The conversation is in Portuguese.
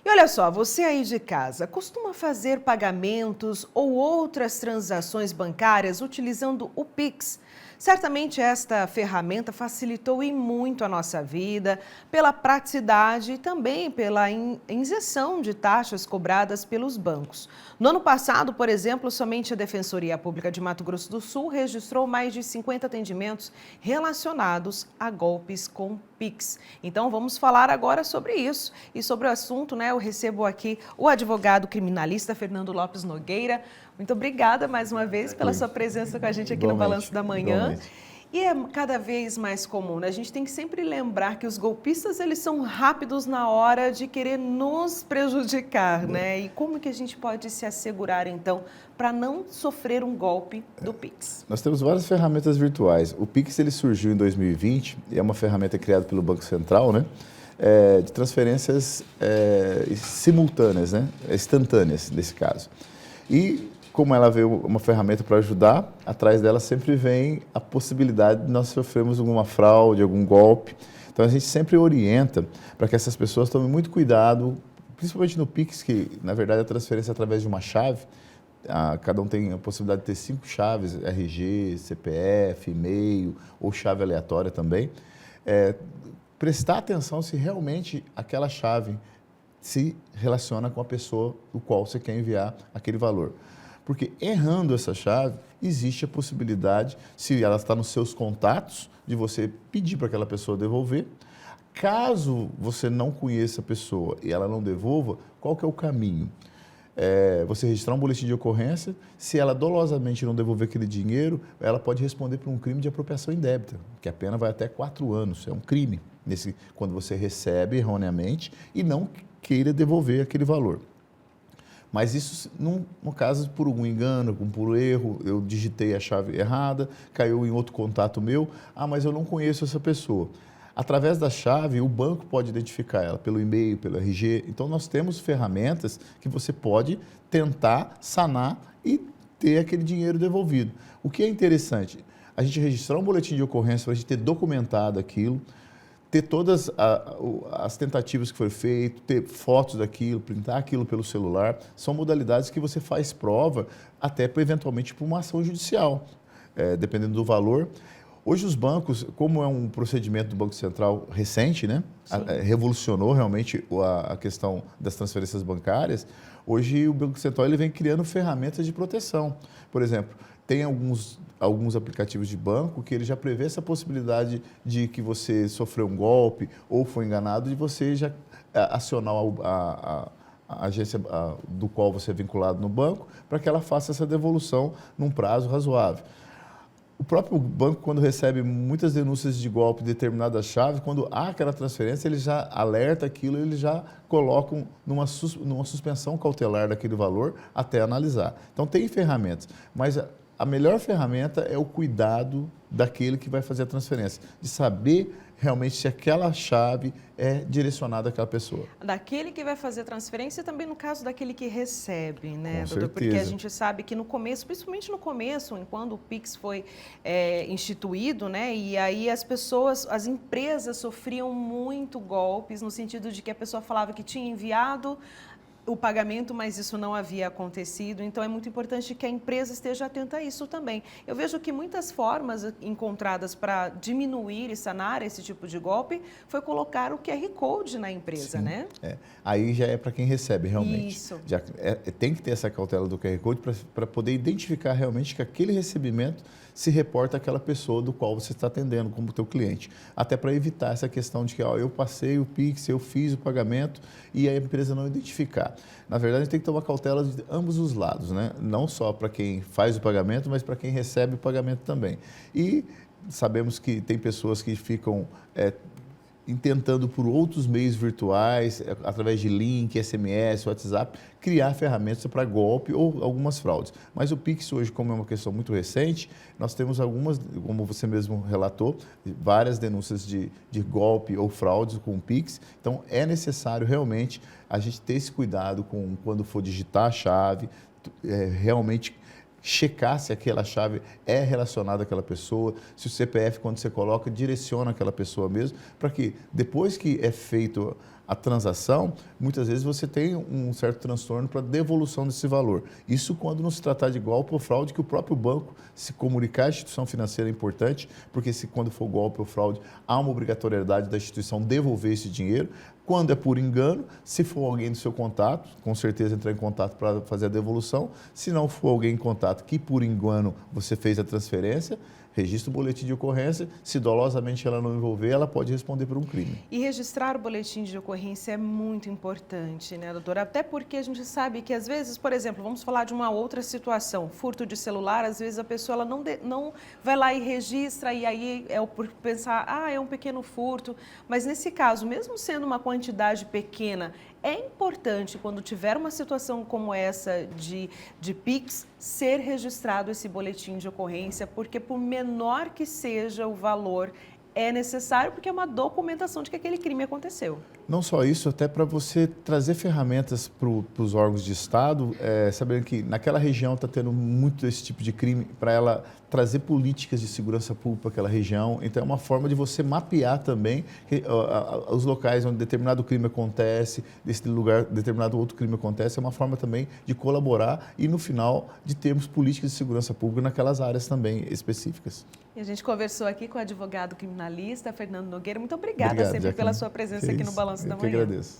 E olha só, você aí de casa costuma fazer pagamentos ou outras transações bancárias utilizando o Pix? Certamente esta ferramenta facilitou e muito a nossa vida, pela praticidade e também pela isenção de taxas cobradas pelos bancos. No ano passado, por exemplo, somente a Defensoria Pública de Mato Grosso do Sul registrou mais de 50 atendimentos relacionados a golpes com Pix. Então vamos falar agora sobre isso. E sobre o assunto, né, eu recebo aqui o advogado criminalista Fernando Lopes Nogueira. Muito obrigada mais uma vez pela sua presença com a gente aqui no Balanço da Manhã. E é cada vez mais comum, né? A gente tem que sempre lembrar que os golpistas, eles são rápidos na hora de querer nos prejudicar, né? E como que a gente pode se assegurar, então, para não sofrer um golpe do Pix? Nós temos várias ferramentas virtuais. O Pix ele surgiu em 2020 e é uma ferramenta criada pelo Banco Central, né? De transferências simultâneas, né? Instantâneas, nesse caso. E como ela veio uma ferramenta para ajudar, atrás dela sempre vem a possibilidade de nós sofrermos alguma fraude, algum golpe. Então a gente sempre orienta para que essas pessoas tomem muito cuidado, principalmente no Pix, que na verdade a transferência é através de uma chave. Cada um tem a possibilidade de ter 5 chaves, RG, CPF, e-mail ou chave aleatória também. Prestar atenção se realmente aquela chave se relaciona com a pessoa do qual você quer enviar aquele valor. Porque errando essa chave, existe a possibilidade, se ela está nos seus contatos, de você pedir para aquela pessoa devolver. Caso você não conheça a pessoa e ela não devolva, qual que é o caminho? Você registrar um boletim de ocorrência. Se ela dolosamente não devolver aquele dinheiro, ela pode responder por um crime de apropriação indébita, que a pena vai até 4 anos. É um crime quando você recebe erroneamente e não queira devolver aquele valor. Mas isso, no caso, por algum engano, por erro, eu digitei a chave errada, caiu em outro contato meu, mas eu não conheço essa pessoa. Através da chave, o banco pode identificar ela pelo e-mail, pelo RG. Então, nós temos ferramentas que você pode tentar sanar e ter aquele dinheiro devolvido. O que é interessante, a gente registrar um boletim de ocorrência para a gente ter documentado aquilo, ter todas as tentativas que foram feitas, ter fotos daquilo, printar aquilo pelo celular, são modalidades que você faz prova até eventualmente para uma ação judicial, dependendo do valor. Hoje os bancos, como é um procedimento do Banco Central recente, né, revolucionou realmente a questão das transferências bancárias, hoje o Banco Central ele vem criando ferramentas de proteção. Por exemplo, tem alguns aplicativos de banco que ele já prevê essa possibilidade de que você sofreu um golpe ou foi enganado, de você já acionar a agência do qual você é vinculado no banco para que ela faça essa devolução num prazo razoável. O próprio banco, quando recebe muitas denúncias de golpe de determinadas chaves, quando há aquela transferência, ele já alerta aquilo, ele já coloca numa suspensão cautelar daquele valor até analisar. Então, tem ferramentas, mas a melhor ferramenta é o cuidado daquele que vai fazer a transferência, de saber realmente se aquela chave é direcionada àquela pessoa. Daquele que vai fazer a transferência e também no caso daquele que recebe, né, Com doutor? certeza. Porque a gente sabe que no começo, principalmente no começo, quando o Pix foi instituído, né, e aí as empresas sofriam muito golpes, no sentido de que a pessoa falava que tinha enviado o pagamento, mas isso não havia acontecido. Então, é muito importante que a empresa esteja atenta a isso também. Eu vejo que muitas formas encontradas para diminuir e sanar esse tipo de golpe foi colocar o QR Code na empresa, né? Aí já é para quem recebe, realmente. Isso. Tem que ter essa cautela do QR Code para poder identificar realmente que aquele recebimento se reporta àquela pessoa do qual você está atendendo como teu cliente. Até para evitar essa questão de que eu passei o Pix, eu fiz o pagamento e a empresa não identificar. Na verdade, a gente tem que tomar cautela de ambos os lados, né? Não só para quem faz o pagamento, mas para quem recebe o pagamento também. E sabemos que tem pessoas que ficam tentando por outros meios virtuais, através de link, SMS, WhatsApp, criar ferramentas para golpe ou algumas fraudes. Mas o Pix hoje, como é uma questão muito recente, nós temos algumas, como você mesmo relatou, várias denúncias de golpe ou fraudes com o Pix. Então, é necessário realmente a gente ter esse cuidado quando for digitar a chave, realmente checar se aquela chave é relacionada àquela pessoa, se o CPF, quando você coloca, direciona aquela pessoa mesmo, para que depois que é feito a transação, muitas vezes você tem um certo transtorno para devolução desse valor. Isso quando não se tratar de golpe ou fraude, que o próprio banco se comunicar à instituição financeira é importante, porque se quando for golpe ou fraude, há uma obrigatoriedade da instituição devolver esse dinheiro. Quando é por engano, se for alguém do seu contato, com certeza entrar em contato para fazer a devolução. Se não for alguém em contato que por engano você fez a transferência, registra o boletim de ocorrência. Se dolosamente ela não envolver, ela pode responder por um crime. E registrar o boletim de ocorrência é muito importante, né, doutora? Até porque a gente sabe que às vezes, por exemplo, vamos falar de uma outra situação, furto de celular, às vezes a pessoa ela não vai lá e registra e aí é por pensar, é um pequeno furto. Mas nesse caso, mesmo sendo uma quantidade pequena, é importante, quando tiver uma situação como essa de Pix, ser registrado esse boletim de ocorrência, porque por menor que seja o valor, é necessário porque é uma documentação de que aquele crime aconteceu. Não só isso, até para você trazer ferramentas para os órgãos de Estado, sabendo que naquela região está tendo muito esse tipo de crime, para ela trazer políticas de segurança pública para aquela região. Então, é uma forma de você mapear também os locais onde determinado crime acontece, desse lugar determinado outro crime acontece. É uma forma também de colaborar e, no final, de termos políticas de segurança pública naquelas áreas também específicas. E a gente conversou aqui com o advogado criminalista Fernando Nogueira. Muito obrigada Obrigado, sempre Jacqueline, pela sua presença aqui no Balanço da Manhã. Eu que agradeço.